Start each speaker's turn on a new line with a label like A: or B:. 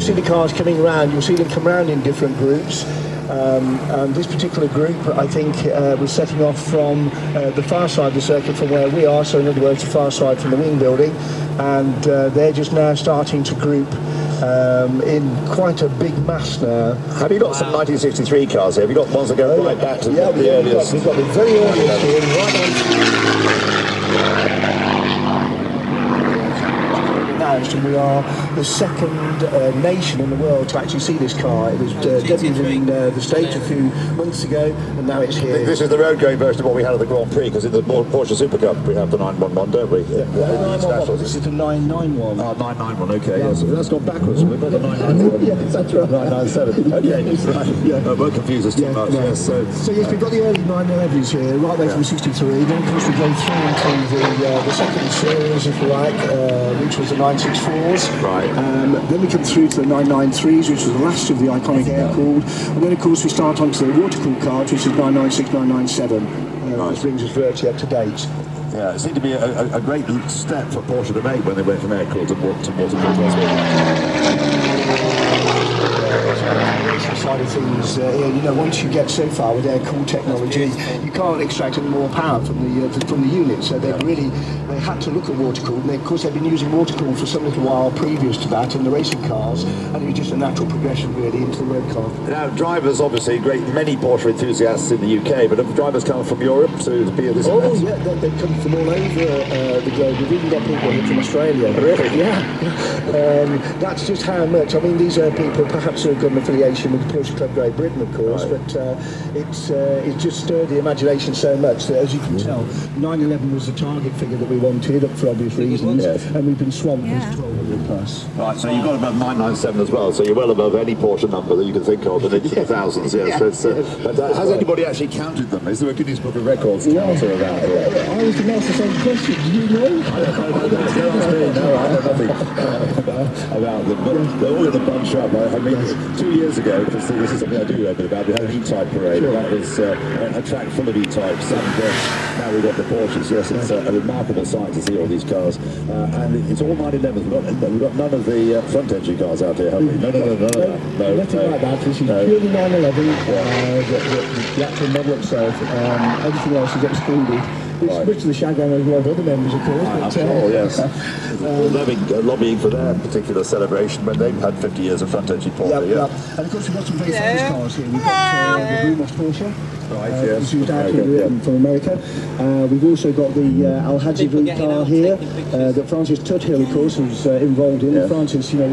A: see the cars coming around, you'll see them come around in different groups. And this particular group, I think, was setting off from the far side of the circuit from where we are, so in other words, the far side from the wing building, and they're just now starting to group in quite a big mass now.
B: Have you got some 1963 cars here? Have you got ones that go right back to the earliest?
A: We've got the very earliest here, right on. And we are the second nation in the world to actually see this car. It was debuted in the States a few months ago, and now it's here.
B: This is the road-going version of what we had at the Grand Prix, because in the Porsche Super Cup we have the 911, don't we?
A: Yeah, this is the 991.
B: Oh, 991, okay, yes. That's gone backwards. We've got the 991.
A: Yeah, that's right.
B: 997. Okay, right. Yeah. Won't confuse us too much.
A: No.
B: Yes. So
A: yes, we've got the early 911s here, right away from 63. Then, of course, we go through into the second series, if you like, which was the 964s.
B: Right.
A: Then we come through to the 993s, which was the last of the iconic air-cooled. And then, of course, we start onto the water-cooled cars, which is 996, 997. Which brings us virtually up to date.
B: Yeah, it seemed to be a great step for Porsche to make when they went from air-cooled to water-cooled.
A: Side of things, you know, once you get so far with air-cooled technology, you can't extract any more power from the unit. So they had to look at water-cooled, and of course they've been using water-cooled for some little while previous to that in the racing cars, and it was just a natural progression really into the road car.
B: Now, drivers, obviously, many Porsche enthusiasts in the UK, but have drivers come from Europe to be at this event?
A: Oh yeah, they've come from all over the globe. We've even got people here from Australia.
B: Really?
A: Yeah. That's just how much. I mean, these are people perhaps who have got an affiliation with the Porsche Club Great Britain, of course,
B: right.
A: but it's just stirred the imagination so much that, as you can tell, 911 was the target figure that we wanted for obvious reasons, and we've been swamped with 1200 plus.
B: Right, so you've got above 997 as well, so you're well above any Porsche number that you can think of, and into the thousands, yes. But has anybody actually counted them? Is there a Guinness Book of Records counter around here?
A: I was going to ask the same question. Do you know?
B: No, I know nothing about them, but they're all in a bunch up. I mean, 2 years ago, because this is something I do know a bit about, we had an E-Type parade. Sure. That was a track full of E-Types, and now we've got the Porsches. Yes, it's a remarkable sight to see all these cars, and it's all 911s. We've got none of the front engine cars out here, have we? No.
A: Nothing like that. This is purely 911. The actual model itself. Everything else is excluded. Which the Shagan has a lot of other members, of course.
B: I'm sure, yes. Lobbying for their particular celebration when they've had 50 years of front engine Porsche.
A: Yeah. And of course, we've got some very famous cars here. We've got the Brumos Porsche,
B: yes,
A: who's out here from America. We've also got the Al Hadzi car here that Francis Tuthill, of course, was involved in. Francis, you know,